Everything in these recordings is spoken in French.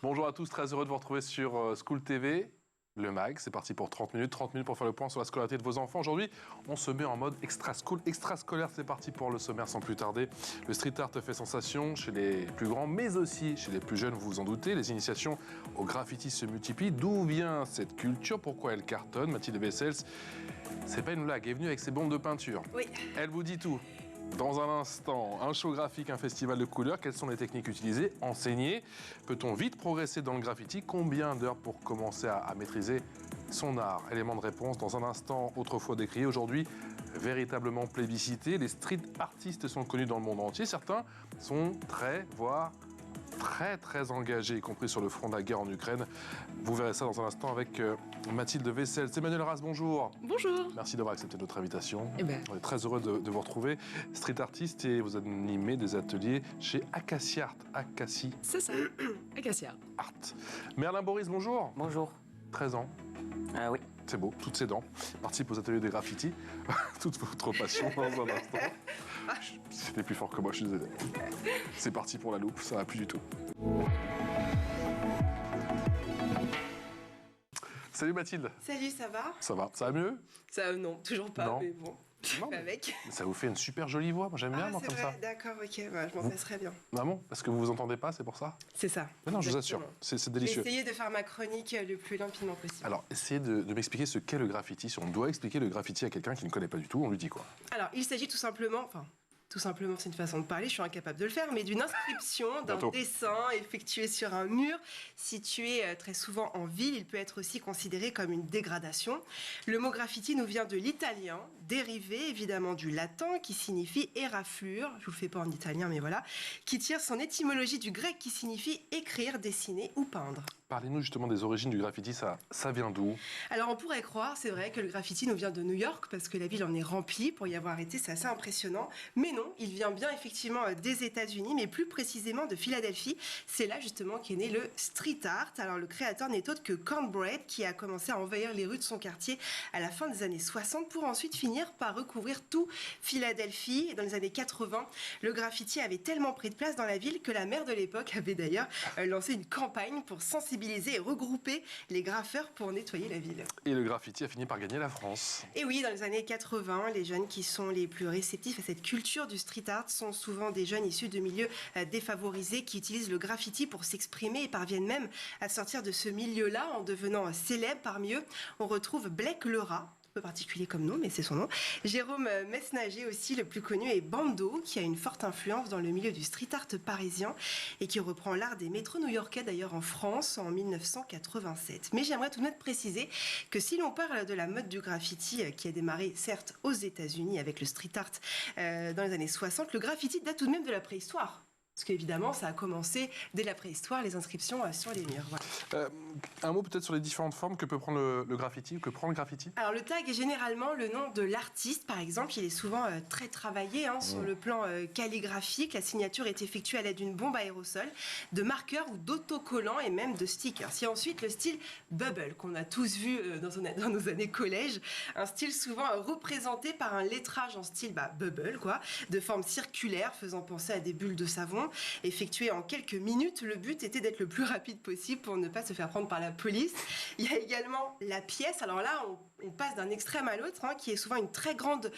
Bonjour à tous, très heureux de vous retrouver sur School TV, le MAG. C'est parti pour 30 minutes pour faire le point sur la scolarité de vos enfants. Aujourd'hui, on se met en mode extrascolaire. C'est parti pour le sommaire sans plus tarder. Le street art fait sensation chez les plus grands, mais aussi chez les plus jeunes, vous vous en doutez. Les initiations au graffiti se multiplient. D'où vient cette culture? Pourquoi elle cartonne? Mathilde Wessels, c'est pas une blague, elle est venue avec ses bombes de peinture. Oui. Elle vous dit tout. Dans un instant, un show graphique, un festival de couleurs. Quelles sont les techniques utilisées? Enseignées. Peut-on vite progresser dans le graffiti? Combien d'heures pour commencer à maîtriser son art? Élément de réponse dans un instant, autrefois décrié, aujourd'hui véritablement plébiscité. Les street artistes sont connus dans le monde entier. Certains sont voire très engagés, y compris sur le front de la guerre en Ukraine. Vous verrez ça dans un instant avec Mathilde Wessels. Emmanuel Ras, bonjour. Bonjour. Merci d'avoir accepté notre invitation. On est très heureux de vous retrouver. Street artiste et vous animez des ateliers chez Acacia Art. Acacia. C'est ça, Acacia Art. Merlin Boris, bonjour. Bonjour. 13 ans. Oui. C'est beau, toutes ses dents. Participe aux ateliers des graffitis. Toute votre passion dans un instant. C'était plus fort que moi, je suis désolé. C'est parti pour la loupe, ça va plus du tout. Salut Mathilde. Salut, ça va? Ça va mieux? Ça, non, toujours pas, non. mais bon. Non, mais avec. Ça vous fait une super jolie voix, moi j'aime bien moi, comme vrai, ça. D'accord, ok, ouais, je m'en passerai bien. Vraiment? Parce que vous vous entendez pas, c'est pour ça? C'est ça. Mais non, je vous assure, c'est délicieux. J'ai essayé de faire ma chronique le plus limpidement possible. Alors, essayez de m'expliquer ce qu'est le graffiti. Si on doit expliquer le graffiti à quelqu'un qui ne connaît pas du tout, on lui dit quoi? Alors, il s'agit tout simplement, c'est une façon de parler, je suis incapable de le faire, mais d'une inscription, d'un dessin effectué sur un mur. Situé très souvent en ville, il peut être aussi considéré comme une dégradation. Le mot graffiti nous vient de l'italien, dérivé évidemment du latin, qui signifie éraflure, je vous le fais pas en italien, mais voilà, qui tire son étymologie du grec qui signifie écrire, dessiner ou peindre. Parlez-nous justement des origines du graffiti, ça vient d'où? Alors on pourrait croire, c'est vrai, que le graffiti nous vient de New York, parce que la ville en est remplie, pour y avoir été, c'est assez impressionnant. Mais non, il vient bien effectivement des États-Unis, mais plus précisément de Philadelphie. C'est là justement qu'est né le street art. Alors le créateur n'est autre que Cornbread, qui a commencé à envahir les rues de son quartier à la fin des années 60, pour ensuite finir par recouvrir tout Philadelphie. Et dans les années 80, le graffiti avait tellement pris de place dans la ville que la maire de l'époque avait d'ailleurs lancé une campagne pour sensibiliser et regrouper les graffeurs pour nettoyer la ville. Et le graffiti a fini par gagner la France. Et oui, dans les années 80, les jeunes qui sont les plus réceptifs à cette culture du street art sont souvent des jeunes issus de milieux défavorisés qui utilisent le graffiti pour s'exprimer et parviennent même à sortir de ce milieu-là en devenant célèbres. Parmi eux, on retrouve Blake le rat, peu particulier comme nom, mais c'est son nom. Jérôme Mesnager aussi, le plus connu, est Bando, qui a une forte influence dans le milieu du street art parisien et qui reprend l'art des métros new-yorkais d'ailleurs en France en 1987. Mais j'aimerais tout de même préciser que si l'on parle de la mode du graffiti qui a démarré certes aux États-Unis avec le street art dans les années 60, le graffiti date tout de même de la préhistoire. Parce qu'évidemment, ça a commencé dès la préhistoire, les inscriptions sur les murs. Voilà. Un mot peut-être sur les différentes formes que peut prendre le graffiti, ou que prend le graffiti? Alors le tag est généralement le nom de l'artiste, par exemple. Il est souvent très travaillé sur le plan calligraphique. La signature est effectuée à l'aide d'une bombe à aérosol, de marqueurs ou d'autocollants et même de stickers. Il y a ensuite le style bubble, qu'on a tous vu dans nos années collège. Un style souvent représenté par un lettrage en style bubble, de forme circulaire, faisant penser à des bulles de savon. Effectué en quelques minutes, le but était d'être le plus rapide possible pour ne pas se faire prendre par la police. Il y a également la pièce. Alors là, on passe d'un extrême à l'autre, qui est souvent une très grande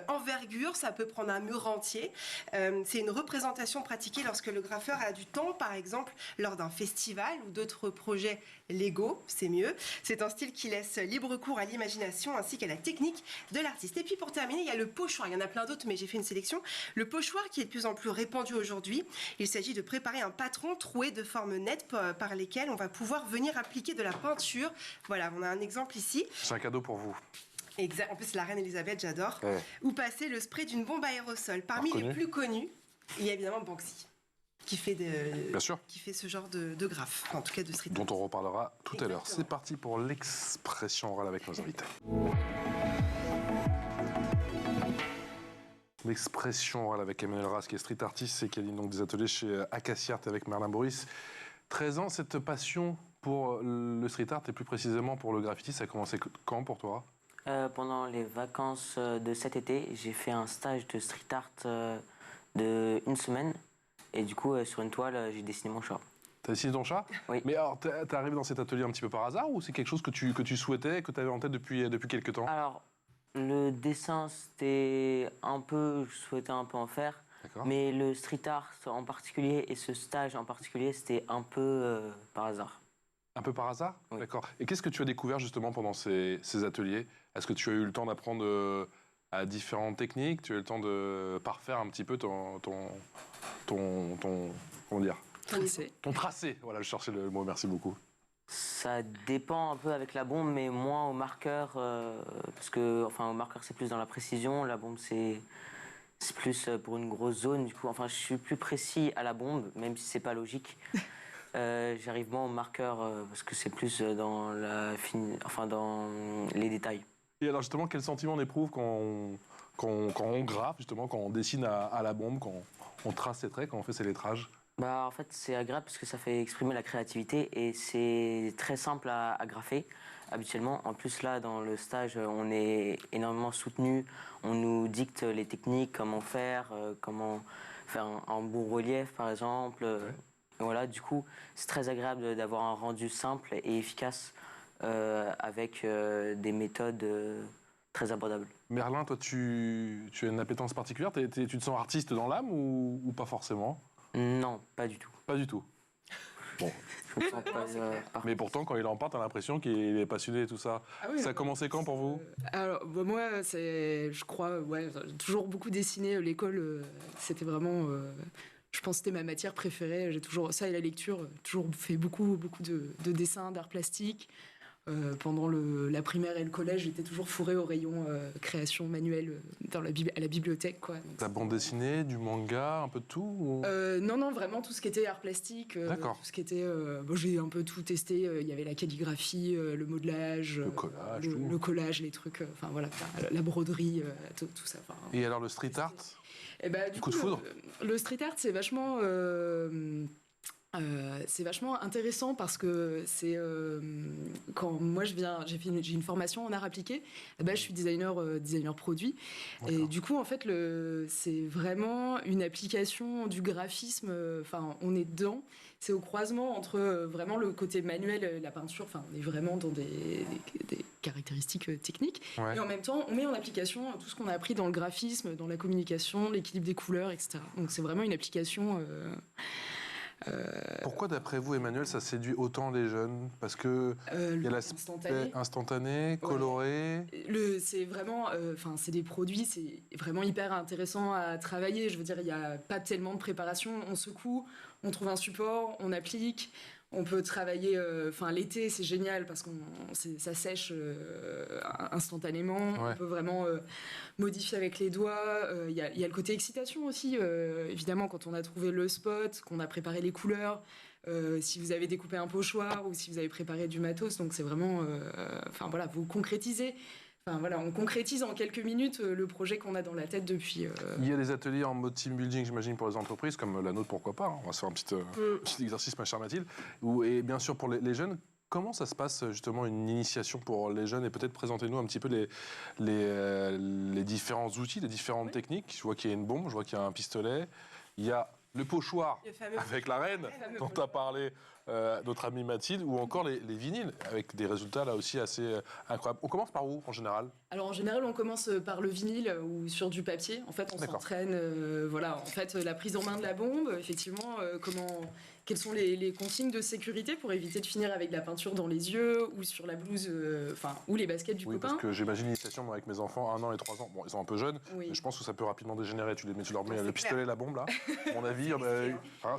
envergure. Ça peut prendre un mur entier. C'est une représentation pratiquée lorsque le graffeur a du temps, par exemple lors d'un festival ou d'autres projets légaux, c'est mieux. C'est un style qui laisse libre cours à l'imagination ainsi qu'à la technique de l'artiste. Et puis pour terminer, il y a le pochoir. Il y en a plein d'autres, mais j'ai fait une sélection. Le pochoir qui est de plus en plus répandu aujourd'hui. Il s'agit de préparer un patron troué de formes nettes par lesquelles on va pouvoir venir appliquer de la peinture. Voilà, on a un exemple ici. C'est un cadeau pour vous. Exact. En plus, la reine Elisabeth, j'adore. Ouais. Ou passer le spray d'une bombe à aérosol. Parmi les plus connus, il y a évidemment Banksy, qui fait ce genre de graphe, en tout cas de street art. Dont on reparlera tout à l'heure. C'est parti pour l'expression orale avec nos invités. L'expression orale avec Emmanuel Ras, qui est street artiste et qui anime donc des ateliers chez Acacia Art avec Merlin Boris. 13 ans, cette passion pour le street art et plus précisément pour le graffiti, ça a commencé quand pour toi? Pendant les vacances de cet été, j'ai fait un stage de street art de 1 semaine. Et du coup, sur une toile, j'ai dessiné mon chat. T'as dessiné ton chat? Oui. Mais alors, t'es arrivé dans cet atelier un petit peu par hasard ou c'est quelque chose que tu souhaitais, que tu avais en tête depuis quelques temps? Alors, le dessin, c'était un peu, je souhaitais un peu en faire, D'accord. mais le street art en particulier et ce stage en particulier, c'était un peu par hasard. Un peu par hasard? Oui. D'accord. Et qu'est-ce que tu as découvert justement pendant ces ateliers? Est-ce que tu as eu le temps d'apprendre à différentes techniques? Tu as eu le temps de parfaire un petit peu comment dire? Ton tracé. Voilà, je cherchais le mot, merci beaucoup. Ça dépend un peu avec la bombe, mais moins au marqueur, parce que, enfin, au marqueur, c'est plus dans la précision, la bombe, c'est plus pour une grosse zone, du coup, enfin, je suis plus précis à la bombe, même si c'est pas logique. J'arrive moins au marqueur, parce que c'est plus dans dans les détails. Et alors justement, quel sentiment on éprouve quand on grave, justement, quand on dessine à la bombe, quand on trace ses traits, quand on fait ses lettrages? Bah, en fait, c'est agréable parce que ça fait exprimer la créativité et c'est très simple à graffer habituellement. En plus, là, dans le stage, on est énormément soutenu. On nous dicte les techniques, comment faire un bon relief, par exemple. Voilà, du coup, c'est très agréable d'avoir un rendu simple et efficace avec des méthodes très abordables. Merlin, toi, tu as une appétence particulière? Tu te sens artiste dans l'âme ou pas forcément? Non, pas du tout. Pas du tout. Bon. Je me sens pas, Mais pourtant, quand il en parle, t'as l'impression qu'il est passionné et tout ça. Ah oui, ça a commencé quand pour vous? Alors, bah, moi, je crois, j'ai toujours beaucoup dessiné. L'école, c'était vraiment, je pense que c'était ma matière préférée. J'ai toujours, ça et la lecture, toujours fait beaucoup de dessins, d'art plastique. Pendant la primaire et le collège, j'étais toujours fourrée au rayon création manuelle à la bibliothèque, quoi. Donc, La bande dessinée, du manga, un peu de tout ou... non, vraiment tout ce qui était art plastique, D'accord. tout ce qui était. J'ai un peu tout testé. Il y avait la calligraphie, le modelage, le collage, les trucs. Enfin voilà, la broderie, tout ça. Et alors le street art? Et bah, du Coup de foudre? le street art, c'est vachement. C'est vachement intéressant parce que c'est quand moi j'ai une formation en art appliqué. Je suis designer produit et du coup en fait c'est vraiment une application du graphisme. Enfin on est dedans. C'est au croisement entre vraiment le côté manuel, la peinture. Enfin on est vraiment dans des caractéristiques techniques et en même temps on met en application tout ce qu'on a appris dans le graphisme, dans la communication, l'équilibre des couleurs, etc. Donc c'est vraiment une application. Pourquoi, d'après vous, Emmanuel, ça séduit autant les jeunes? Parce que il y a l'aspect instantané, coloré. C'est vraiment, c'est des produits, c'est vraiment hyper intéressant à travailler. Je veux dire, il n'y a pas tellement de préparation. On secoue, on trouve un support, on applique. On peut travailler, l'été c'est génial parce que ça sèche instantanément. Ouais. On peut vraiment modifier avec les doigts. Il y a le côté excitation aussi, évidemment quand on a trouvé le spot, qu'on a préparé les couleurs, si vous avez découpé un pochoir ou si vous avez préparé du matos. Donc c'est vraiment, vous concrétisez. On concrétise en quelques minutes le projet qu'on a dans la tête depuis... Il y a des ateliers en mode team building, j'imagine, pour les entreprises, comme la nôtre, pourquoi pas. On va se faire un petit exercice, ma chère Mathilde. Et bien sûr, pour les jeunes, comment ça se passe, justement, une initiation pour les jeunes? Et peut-être présentez-nous un petit peu les différents outils, les différentes techniques. Je vois qu'il y a une bombe, je vois qu'il y a un pistolet. Il y a le pochoir avec la reine, dont a parlé notre amie Mathilde, ou encore les vinyles, avec des résultats là aussi assez incroyables. On commence par où, en général? Alors en général, on commence par le vinyle ou sur du papier. En fait, on s'entraîne, la prise en main de la bombe, effectivement, quelles sont les consignes de sécurité pour éviter de finir avec de la peinture dans les yeux ou sur la blouse, ou les baskets du copain. Parce que j'imagine l'initiation avec mes enfants, 1 an et 3 ans. Bon, ils sont un peu jeunes, mais je pense que ça peut rapidement dégénérer. Tu leur mets le pistolet, la bombe, là. À mon avis,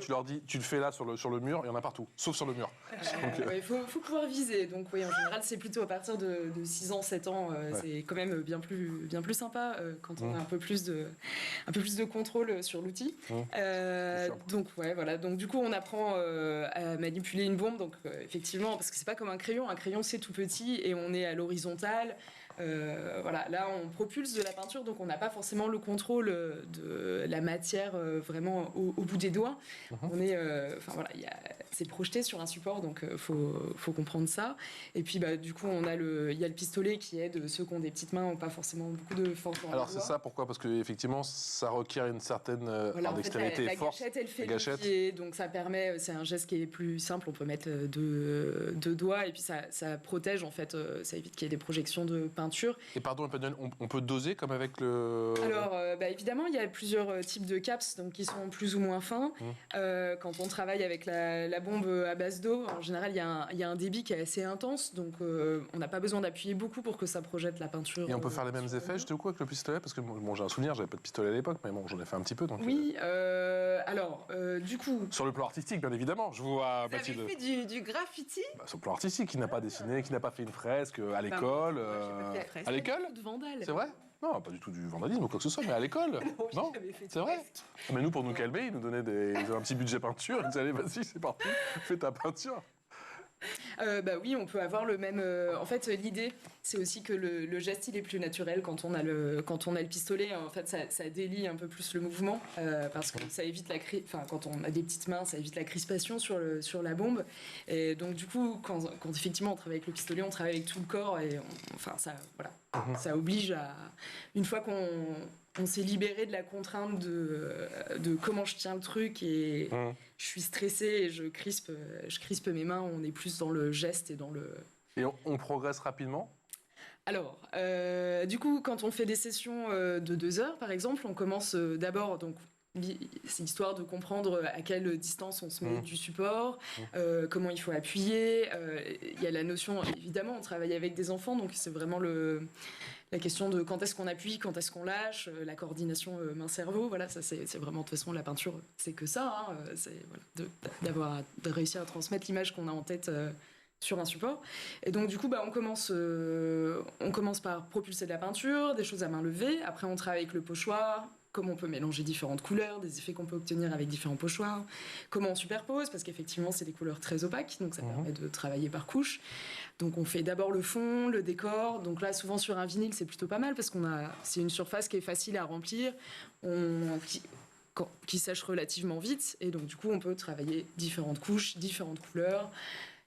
tu leur dis, tu le fais là sur le mur, il y en a partout, sauf sur le mur. Il faut pouvoir viser. Donc oui, en général, c'est plutôt à partir de 6 ans, 7 ans. C'est quand même bien plus sympa quand on a un peu plus de contrôle sur l'outil. Donc du coup, on apprend à manipuler une bombe. Donc effectivement, parce que c'est pas comme un crayon c'est tout petit et on est à l'horizontale. Voilà, là on propulse de la peinture, donc on n'a pas forcément le contrôle de la matière vraiment au bout des doigts. On est, enfin voilà, c'est projeté sur un support, donc faut comprendre ça. Et puis du coup il y a le pistolet qui aide ceux qui ont des petites mains, ou pas forcément beaucoup de force dans les Alors c'est doigts. ça, pourquoi? Parce qu'effectivement, ça requiert une certaine Voilà, dextérité et la force. gâchette, elle fait La le gâchette. pied, donc ça permet, c'est un geste qui est plus simple, on peut mettre deux doigts, et puis ça protège en fait, ça évite qu'il y ait des projections de peinture. Et pardon, Emmanuel, on peut doser comme avec le... Alors, évidemment, il y a plusieurs types de caps, donc qui sont plus ou moins fins. Quand on travaille avec la bombe à base d'eau, en général, il y a un débit qui est assez intense, donc on n'a pas besoin d'appuyer beaucoup pour que ça projette la peinture. Et on peut faire les mêmes effets, le j'étais au coup avec le pistolet? Parce que bon, j'ai un souvenir, j'avais pas de pistolet à l'époque, mais bon, j'en ai fait un petit peu. Donc, Oui, alors, du coup... Sur le plan artistique, bien évidemment, je vois Vous avez Mathilde. fait du graffiti? Sur le plan artistique, qui n'a pas dessiné, qui n'a pas fait une fresque à l'école. moi, j'ai pas fait la fresque. À l'école? De vandale. C'est vrai? Non, pas du tout du vandalisme ou quoi que ce soit, mais à l'école. Non, J'ai jamais fait de c'est vrai. fresque. Mais nous, pour nous calmer, ils nous donnaient un petit budget peinture. Ils disaient, allez, vas-y, c'est parti, fais ta peinture. Oui, on peut avoir le même. En fait, l'idée, c'est aussi que le geste, il est plus naturel quand on a le pistolet. En fait, ça délie un peu plus le mouvement parce que ça évite quand on a des petites mains, ça évite la crispation sur la bombe. Et donc, du coup, quand effectivement on travaille avec le pistolet, on travaille avec tout le corps et ça oblige à. Une fois qu'on s'est libéré de la contrainte de comment je tiens le truc et je suis stressée et je crispe mes mains, on est plus dans le geste et dans le... Et on progresse rapidement. Alors, du coup, quand on fait des sessions de 2 heures, par exemple, on commence d'abord, donc, c'est histoire de comprendre à quelle distance on se met du support, comment il faut appuyer. Il y a la notion, évidemment, on travaille avec des enfants, donc c'est vraiment la question de quand est-ce qu'on appuie, quand est-ce qu'on lâche, la coordination main-cerveau. Voilà, ça c'est vraiment, de toute façon, la peinture, c'est que ça. C'est de réussir à transmettre l'image qu'on a en tête sur un support. Et donc, du coup, on commence par propulser de la peinture, des choses à main levée. Après, on travaille avec le pochoir, comment on peut mélanger différentes couleurs, des effets qu'on peut obtenir avec différents pochoirs, comment on superpose, parce qu'effectivement, c'est des couleurs très opaques, donc ça permet de travailler par couche. Donc, on fait d'abord le fond, le décor. Donc là, souvent sur un vinyle, c'est plutôt pas mal, parce c'est une surface qui est facile à remplir, qui sèche relativement vite. Et donc, du coup, on peut travailler différentes couches, différentes couleurs.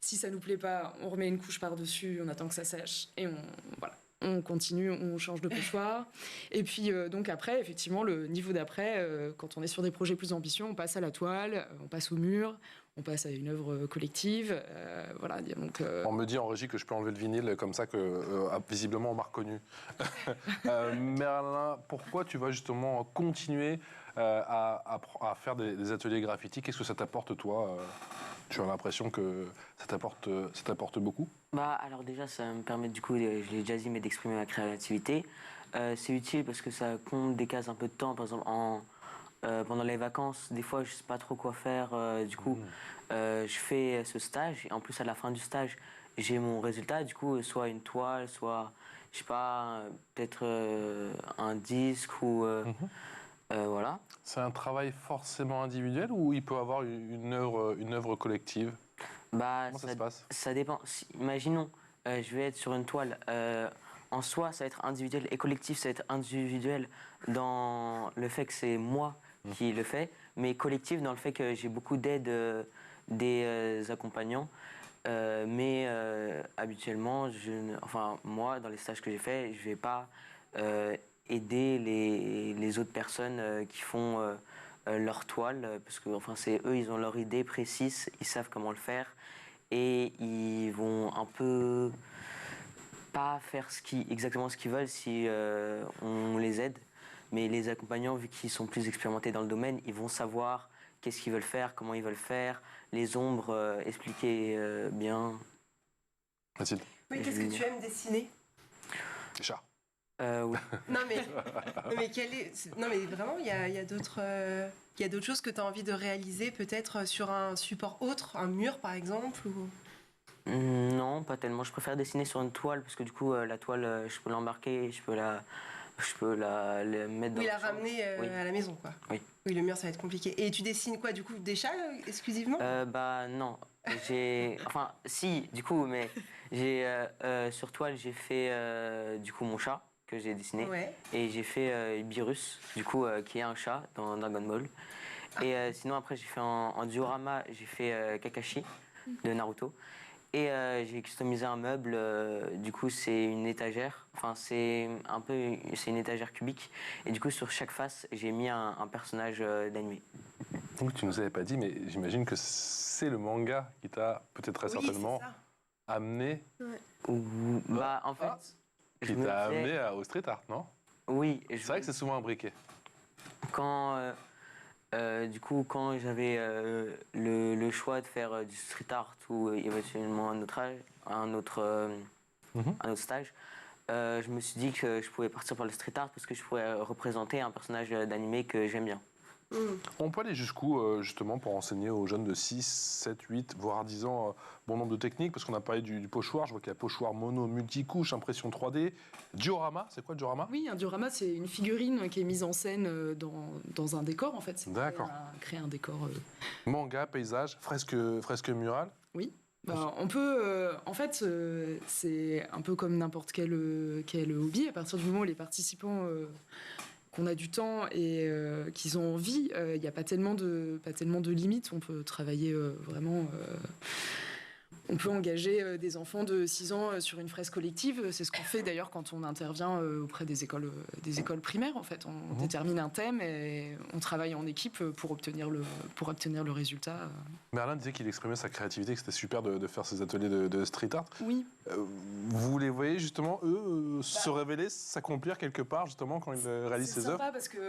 Si ça nous plaît pas, on remet une couche par-dessus, on attend que ça sèche, et on continue, on change de pochoir. Et puis, donc après, effectivement, le niveau d'après, quand on est sur des projets plus ambitieux, on passe à la toile, on passe au mur, on passe à une œuvre collective. Voilà, donc, On me dit en régie que je peux enlever le vinyle, comme ça que visiblement on m'a reconnu. Merlin, pourquoi tu vas justement continuer à faire des ateliers graffiti? Qu'est-ce que ça t'apporte, toi Tu as l'impression que ça t'apporte beaucoup? Alors déjà, ça me permet, du coup, je l'ai déjà dit, mais d'exprimer ma créativité. C'est utile parce que ça compte des cases un peu de temps. Par exemple, pendant les vacances, des fois, je sais pas trop quoi faire. Du coup, je fais ce stage. Et en plus, à la fin du stage, j'ai mon résultat. Du coup, soit une toile, soit, je sais pas, peut-être un disque ou... voilà. C'est un travail forcément individuel ou il peut avoir une œuvre collective? Comment ça se passe? Ça dépend. Imaginons, je vais être sur une toile. En soi, ça va être individuel et collectif, ça va être individuel dans le fait que c'est moi qui le fais, mais collectif dans le fait que j'ai beaucoup d'aide des accompagnants. Mais habituellement, moi, dans les stages que j'ai faits, je ne vais pas aider les autres personnes qui font leur toile, parce que c'est eux, ils ont leur idée précise, ils savent comment le faire, et ils vont un peu pas faire exactement ce qu'ils veulent si on les aide. Mais les accompagnants, vu qu'ils sont plus expérimentés dans le domaine, ils vont savoir qu'est-ce qu'ils veulent faire, comment ils veulent faire, les ombres, expliquer bien. Mathilde? Oui, qu'est-ce que tu aimes dessiner? Les chats. Oui. Non mais vraiment, il y a d'autres choses que tu as envie de réaliser, peut-être sur un support autre, un mur par exemple ou... Non, pas tellement. Je préfère dessiner sur une toile parce que du coup, la toile, je peux l'embarquer, je peux la mettre dans Oui, la chambre. ramener à la maison, quoi. Oui. Oui, le mur, ça va être compliqué. Et tu dessines quoi, du coup, des chats exclusivement? Non. Si, du coup, mais Sur toile, j'ai fait du coup mon chat que j'ai dessiné. Ouais. Et j'ai fait Beerus, du coup, qui est un chat dans Dragon Ball. Et sinon, après, j'ai fait en diorama, j'ai fait Kakashi de Naruto. Et j'ai customisé un meuble, du coup, c'est une étagère. Enfin, c'est une étagère cubique. Et du coup, sur chaque face, j'ai mis un personnage d'animé. Donc, tu nous avais pas dit, mais j'imagine que c'est le manga qui t'a peut-être très Oui, certainement c'est ça. amené, Bah, en fait, je qui me t'a disais- amené au street art, non? Oui, C'est vrai que c'est souvent imbriqué. quand, du coup, quand j'avais le choix de faire du street art ou éventuellement un autre stage, je me suis dit que je pouvais partir par le street art parce que je pourrais représenter un personnage d'animé que j'aime bien. On peut aller jusqu'où, justement, pour enseigner aux jeunes de 6, 7, 8, voire 10 ans, bon nombre de techniques? Parce qu'on a parlé du pochoir, je vois qu'il y a pochoir mono, multicouche, impression 3D. Diorama, c'est quoi le diorama? Oui, un diorama, c'est une figurine qui est mise en scène dans un décor, en fait. C'est D'accord. créer un décor. Manga, paysage, fresque murale. Oui. Bah, on peut, en fait, c'est un peu comme n'importe quel hobby. À partir du moment où les participants qu'on a du temps et qu'ils ont envie, il n'y a pas tellement de limites. On peut travailler vraiment. On peut engager des enfants de 6 ans sur une fresque collective. C'est ce qu'on fait d'ailleurs quand on intervient auprès des écoles primaires. En fait, on détermine un thème et on travaille en équipe pour obtenir le résultat. Merlin disait qu'il exprimait sa créativité, que c'était super de faire ces ateliers de street art. Oui. Vous les voyez justement, eux, se révéler, s'accomplir quelque part, justement, quand ils réalisent ces C'est sympa œuvres? parce que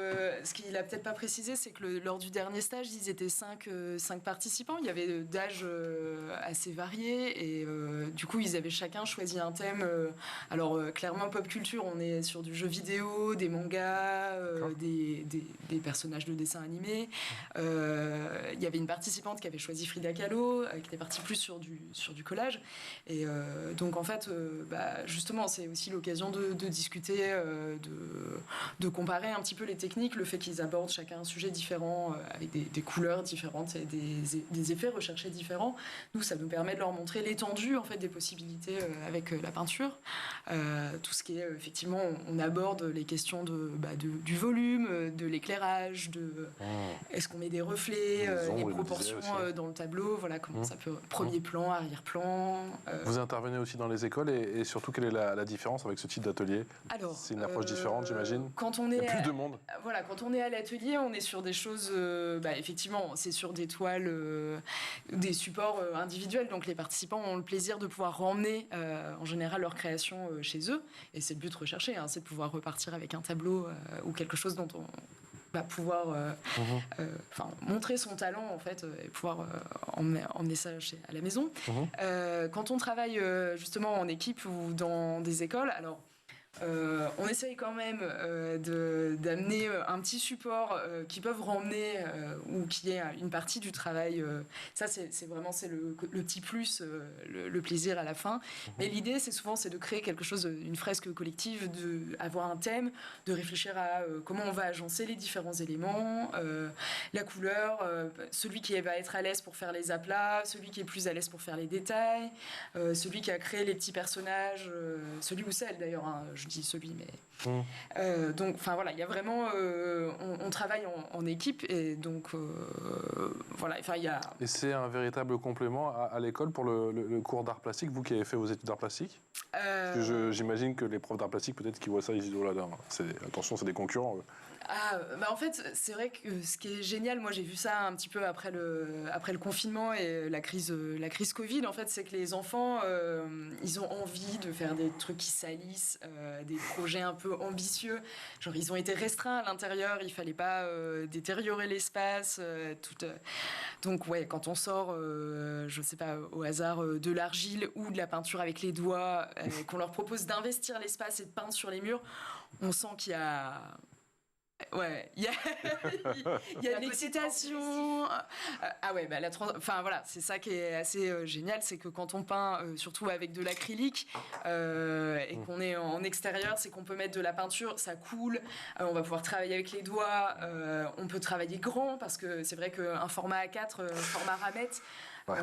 ce qu'il a peut-être pas précisé, c'est que lors du dernier stage, ils étaient 5 participants. Il y avait d'âges assez variés et du coup, ils avaient chacun choisi un thème. Alors, clairement, pop culture, on est sur du jeu vidéo, des mangas, des personnages de dessins animés. Il y avait une participante qui avait choisi Frida Kahlo, qui était partie plus sur du collage. Et donc, en fait, justement, c'est aussi l'occasion de discuter, de comparer un petit peu les techniques, le fait qu'ils abordent chacun un sujet différent, avec des couleurs différentes et des effets recherchés différents. Nous, ça nous permet de leur montrer l'étendue en fait, des possibilités avec la peinture. Tout ce qui est, effectivement, on aborde les questions du volume, de l'éclairage, est-ce qu'on met des reflets, les proportions dans le tableau, voilà, comment ça peut... Premier plan, arrière-plan... Vous intervenez aussi dans les écoles et surtout, quelle est la différence avec ce type d'atelier? Alors, c'est une approche différente, j'imagine. Quand on Il y est a plus de monde. Voilà, quand on est à l'atelier, on est sur des choses, effectivement, c'est sur des toiles, des supports individuels. Donc les participants ont le plaisir de pouvoir ramener en général leur création chez eux. Et c'est le but recherché, hein, c'est de pouvoir repartir avec un tableau ou quelque chose dont on va pouvoir montrer son talent en fait et pouvoir emmener ça à la maison. Quand on travaille justement en équipe ou dans des écoles, alors on essaye quand même d'amener un petit support qui peuvent ramener ou qui est une partie du travail. Ça, c'est vraiment le petit plus, le plaisir à la fin. Mais l'idée, c'est souvent de créer quelque chose, une fresque collective, d'avoir un thème, de réfléchir à comment on va agencer les différents éléments, la couleur, celui qui va être à l'aise pour faire les aplats, celui qui est plus à l'aise pour faire les détails, celui qui a créé les petits personnages, celui ou celle d'ailleurs, hein, je dis celui, mais... donc, enfin voilà, il y a vraiment... on travaille en équipe, et donc, voilà, enfin, il y a... Et c'est un véritable complément à l'école pour le cours d'art plastique, vous qui avez fait vos études d'art plastique? Parce que j'imagine que les profs d'art plastique, peut-être, qui voient ça, ils disent, oh là là, attention, c'est des concurrents. En fait, c'est vrai que ce qui est génial, moi j'ai vu ça un petit peu après le confinement et la crise Covid, en fait, c'est que les enfants, ils ont envie de faire des trucs qui salissent, des projets un peu ambitieux. Genre, ils ont été restreints à l'intérieur, il fallait pas détériorer l'espace. Donc, ouais, quand on sort, je sais pas, au hasard, de l'argile ou de la peinture avec les doigts, qu'on leur propose d'investir l'espace et de peindre sur les murs, on sent qu'il y a... Ouais, il y a de l'excitation. Enfin voilà, c'est ça qui est assez génial, c'est que quand on peint, surtout avec de l'acrylique, et qu'on est en extérieur, c'est qu'on peut mettre de la peinture, ça coule, on va pouvoir travailler avec les doigts, on peut travailler grand, parce que c'est vrai qu'un format A4, format ramette, Ouais.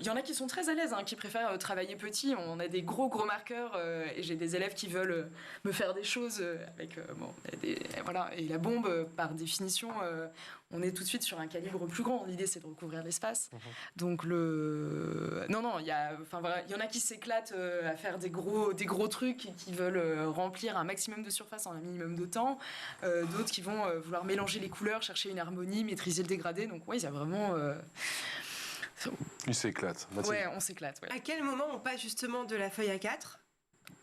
Il y en a qui sont très à l'aise, qui préfèrent travailler petit. On a des gros marqueurs et j'ai des élèves qui veulent me faire des choses avec voilà. Et la bombe, par définition, on est tout de suite sur un calibre plus grand. L'idée, c'est de recouvrir l'espace. Donc non, il y en a qui s'éclatent à faire des gros trucs et qui veulent remplir un maximum de surface en un minimum de temps. D'autres qui vont vouloir mélanger les couleurs, chercher une harmonie, maîtriser le dégradé. Donc oui, il y a vraiment... Ils s'éclatent. Ouais, on s'éclate. Ouais. À quel moment on passe justement de la feuille A4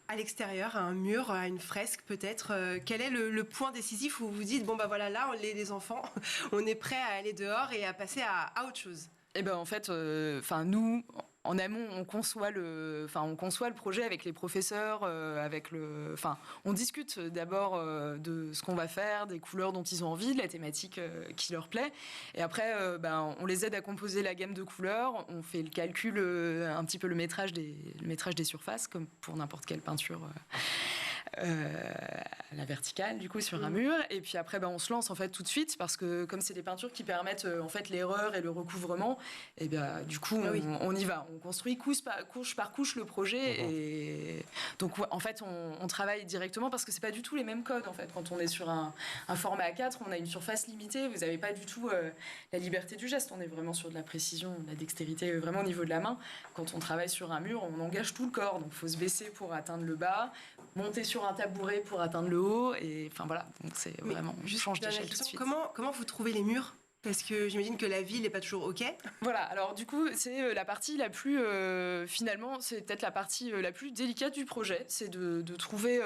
à l'extérieur, à un mur, à une fresque peut-être quel est le point décisif où vous vous dites, bon bah voilà, là, les enfants, on est prêt à aller dehors et à passer à autre chose? Eh ben en fait, nous, en amont, on conçoit le projet avec les professeurs, on discute d'abord de ce qu'on va faire, des couleurs dont ils ont envie, de la thématique qui leur plaît, et après, on les aide à composer la gamme de couleurs. On fait le calcul, un petit peu le métrage des surfaces, comme pour n'importe quelle peinture. À la verticale du coup sur un mur, et puis après on se lance en fait tout de suite, parce que comme c'est des peintures qui permettent en fait l'erreur et le recouvrement, et bien du coup on y va, on construit couche par couche le projet. Et donc en fait on travaille directement, parce que c'est pas du tout les mêmes codes en fait. Quand on est sur un format A4, on a une surface limitée, vous avez pas du tout la liberté du geste, on est vraiment sur de la précision, de la dextérité vraiment au niveau de la main. Quand on travaille sur un mur, on engage tout le corps, donc faut se baisser pour atteindre le bas, monter sur un tabouret pour atteindre le haut, et enfin voilà, donc c'est vraiment, on change d'échelle tout de suite. Comment vous trouvez les murs? Parce que j'imagine que la ville n'est pas toujours OK. Voilà, alors du coup, c'est la partie la plus... finalement, c'est peut-être la partie la plus délicate du projet. C'est de trouver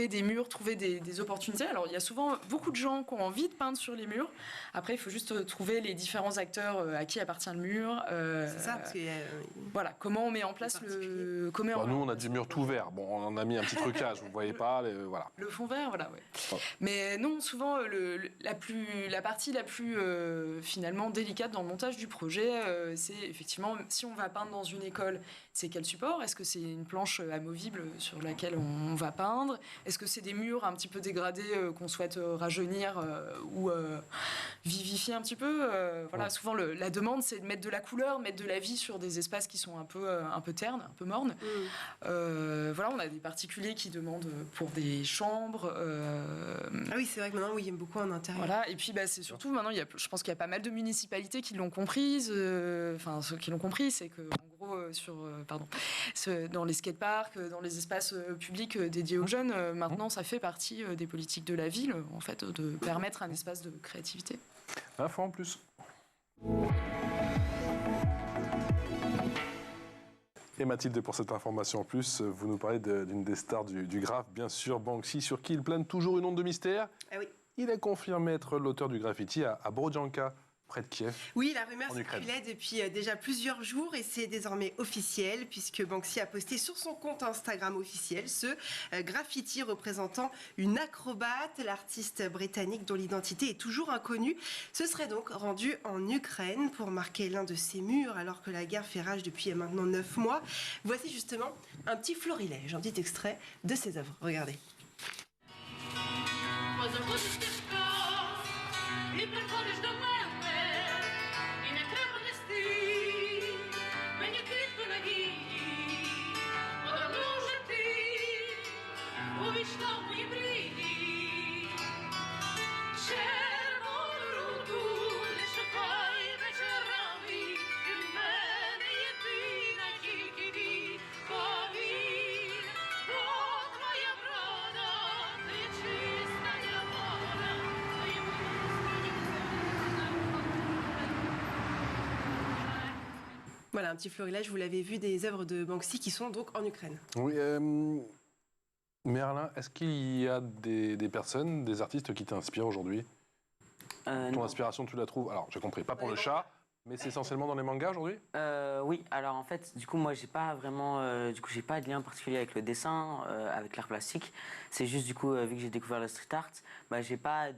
des murs, trouver des opportunités. Alors, il y a souvent beaucoup de gens qui ont envie de peindre sur les murs. Après, il faut juste trouver les différents acteurs à qui appartient le mur. C'est ça, parce que... voilà, comment on met en place le... Nous, on a du mur tout vert. Bon, on en a mis un petit trucage, vous ne voyez pas, voilà. Le fond vert, voilà, ouais. Mais non, souvent, la partie la plus finalement délicate dans le montage du projet, c'est effectivement, si on va peindre dans une école, c'est quel support? Est-ce que c'est une planche amovible sur laquelle on va peindre? Est-ce que c'est des murs un petit peu dégradés qu'on souhaite rajeunir ou vivifier un petit peu? Voilà, souvent la demande, c'est de mettre de la couleur, mettre de la vie sur des espaces qui sont un peu ternes, un peu mornes. Voilà, on a des particuliers qui demandent pour des chambres. Ah oui, c'est vrai que maintenant, il y a beaucoup en intérieur. Voilà, et puis c'est surtout maintenant, je pense qu'il y a pas mal de municipalités qui l'ont comprise. Ceux qui l'ont compris, c'est que en gros, dans les skateparks, dans les espaces publics dédiés aux jeunes, maintenant, ça fait partie des politiques de la ville, en fait, de permettre un espace de créativité. Info en plus. Et Mathilde, pour cette information en plus, vous nous parlez d'une des stars du graphe, bien sûr, Banksy, sur qui il plane toujours une onde de mystère. Ah oui. Il a confirmé être l'auteur du graffiti à Borodjanka, près de Kiev. Oui, la rumeur circulait depuis déjà plusieurs jours, et c'est désormais officiel, puisque Banksy a posté sur son compte Instagram officiel ce graffiti représentant une acrobate. L'artiste britannique, dont l'identité est toujours inconnue, se serait donc rendu en Ukraine pour marquer l'un de ses murs, alors que la guerre fait rage depuis maintenant 9 mois. Voici justement un petit florilège, un petit extrait de ses œuvres. Regardez. І приходиш до мене, і не треба нести мені квітку надії, подаруй вже ти, увійшла в мої мрії. Червону руку не шукай вечорами, і в мене єдина тільки ти, повір, бо твоя врода не чиста вода, твої Voilà, un petit florilège, vous l'avez vu, des œuvres de Banksy qui sont donc en Ukraine. Oui, Merlin, est-ce qu'il y a des personnes, des artistes qui t'inspirent aujourd'hui? Ton inspiration, tu la trouves? Alors, j'ai compris, pas pour le chat, mais c'est essentiellement dans les mangas aujourd'hui? Oui, alors en fait, du coup, moi, j'ai pas vraiment, j'ai pas de lien particulier avec le dessin, avec l'art plastique. C'est juste, du coup, vu que j'ai découvert la street art, j'ai pas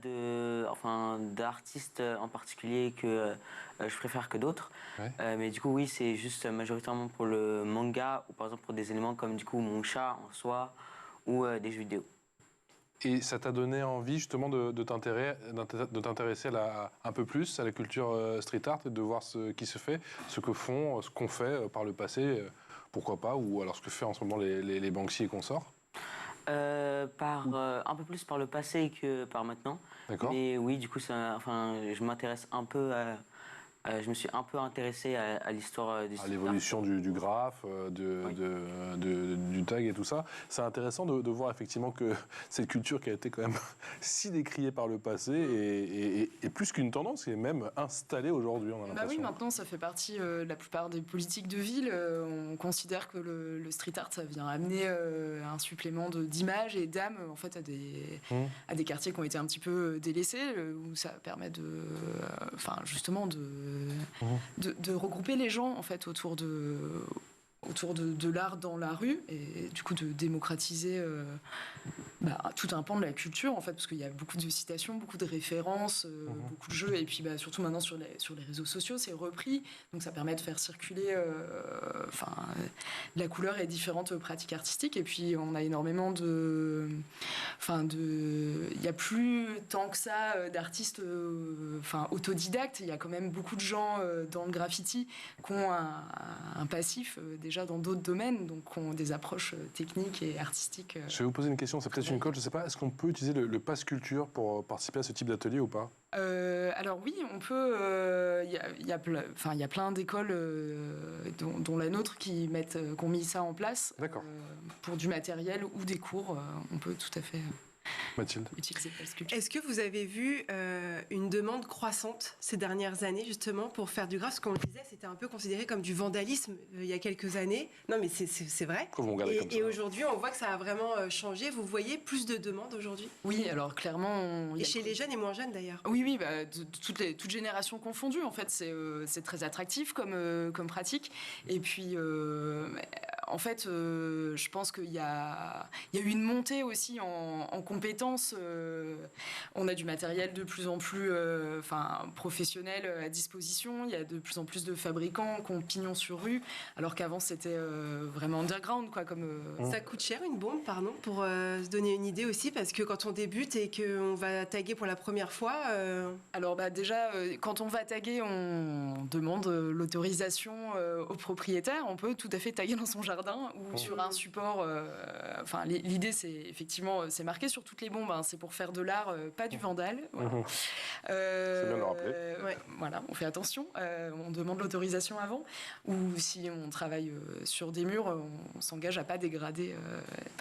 d'artiste en particulier que je préfère que d'autres. Ouais. Mais du coup, oui, c'est juste majoritairement pour le manga, ou par exemple pour des éléments comme, du coup, mon chat en soi, ou des jeux vidéo. Et ça t'a donné envie justement de t'intéresser un peu plus à la culture street art et de voir ce qui se fait, ce qu'on fait par le passé, pourquoi pas, ou alors ce que fait en ce moment les Banksy et consorts. Un peu plus par le passé que par maintenant. D'accord. Mais oui, du coup, je m'intéresse un peu je me suis un peu intéressé à l'histoire du À street l'évolution du graphe, du tag et tout ça. C'est intéressant de voir effectivement que cette culture qui a été quand même si décriée par le passé est plus qu'une tendance, et même installée aujourd'hui, on a Bah l'impression. oui, maintenant ça fait partie de la plupart des politiques de ville. On considère que le street art, ça vient amener un supplément d'image et d'âme en fait à des quartiers qui ont été un petit peu délaissés, où ça permet justement de regrouper les gens en fait autour de l'art dans la rue, et du coup de démocratiser tout un pan de la culture en fait, parce qu'il y a beaucoup de citations, beaucoup de références, beaucoup de jeux, et puis surtout maintenant sur les réseaux sociaux c'est repris, donc ça permet de faire circuler la couleur et différentes pratiques artistiques. Et puis on a énormément il y a plus tant que ça d'artistes autodidactes. Il y a quand même beaucoup de gens dans le graffiti qui ont un passif déjà dans d'autres domaines, donc qui ont des approches techniques et artistiques. Je vais vous poser une question, c'est peut-être une colle, je ne sais pas, est-ce qu'on peut utiliser le pass culture pour participer à ce type d'atelier ou pas? Alors oui, on peut. Il y a plein d'écoles, dont la nôtre, qui ont mis ça en place. D'accord. Pour du matériel ou des cours, on peut tout à fait Mathilde. utiliser le sculpture. Est-ce que vous avez vu une demande croissante ces dernières années justement pour faire du graphe? Parce qu'on le disait, c'était un peu considéré comme du vandalisme il y a quelques années. Non mais c'est vrai. Pourquoi vous me regardez comme ça? Et aujourd'hui, on voit que ça a vraiment changé. Vous voyez plus de demandes aujourd'hui? Oui, alors clairement. Et chez les jeunes et moins jeunes d'ailleurs. Oui, toutes générations confondues, en fait, c'est très attractif comme pratique. Et puis, en fait, je pense qu'il y a eu une montée aussi en compétences. On a du matériel de plus en plus professionnel à disposition. Il y a de plus en plus de fabricants qui ont pignon sur rue, alors qu'avant c'était vraiment underground, quoi. Ça coûte cher une bombe, pardon, pour se donner une idée aussi, parce que quand on débute et qu'on va taguer pour la première fois. Alors déjà, quand on va taguer, on demande l'autorisation au propriétaire. On peut tout à fait taguer dans son jardin ou sur un support. L'idée, c'est effectivement, c'est marqué sur toutes les bombes. C'est pour faire de l'art, pas du vandal. Voilà. C'est bien de le rappeler. Voilà, on fait attention. On demande l'autorisation avant. Ou si on travaille sur des murs, on s'engage à pas dégrader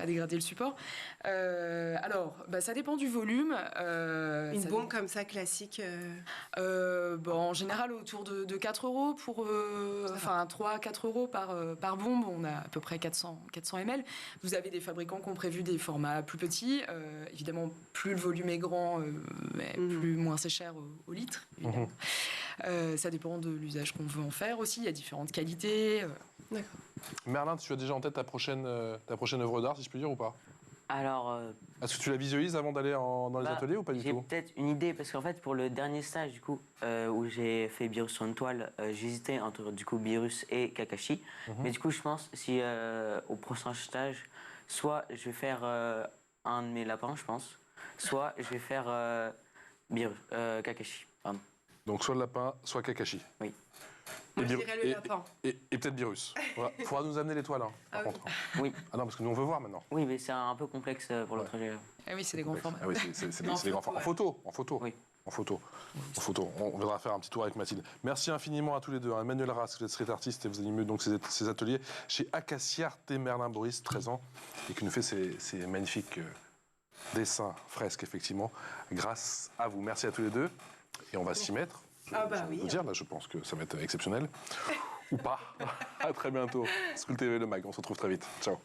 le support. Alors, ça dépend du volume. Une bombe comme ça classique. En général, autour de 4 euros pour 3-4 euros par bombe. On a à peu près 400 ml. Vous avez des fabricants qui ont prévu des formats plus petits. Évidemment, plus le volume est grand, moins c'est cher au litre. Ça dépend de l'usage qu'on veut en faire aussi. Il y a différentes qualités. D'accord. Merlin, tu as déjà en tête ta prochaine œuvre d'art, si je peux dire, ou pas? Alors, Est-ce que tu la visualises avant d'aller dans les ateliers ou pas du j'ai tout? peut-être une idée, parce qu'en fait, pour le dernier stage, du coup, où j'ai fait Beerus sur une toile, j'hésitais entre, du coup, Beerus et Kakashi. Mais du coup, je pense, si au prochain stage, soit je vais faire un de mes lapins, je pense, soit je vais faire Kakashi, pardon. Donc soit le lapin, soit Kakashi. Oui. Moi, je dirais le lapin. Et peut-être Beerus. Voilà. Faudra nous amener l'étoile, par contre. Oui. Ah non, parce que nous, on veut voir maintenant. Oui, mais c'est un peu complexe pour le trajet. Ah oui, c'est des grands formats. Ah oui, c'est des grands formats. En photo. Oui. En photo. On viendra faire un petit tour avec Mathilde. Merci infiniment à tous les deux. Emmanuel Ras, vous êtes street artiste et vous animez donc ces ateliers chez Acacia Arte. Merlin Boris, 13 ans, et qui nous fait ces magnifiques dessins, fresques, effectivement, grâce à vous. Merci à tous les deux. Et on va s'y mettre. Oui. Vous dire, là, je pense que ça va être exceptionnel. Ou pas. À très bientôt. School TV, le mag. On se retrouve très vite. Ciao.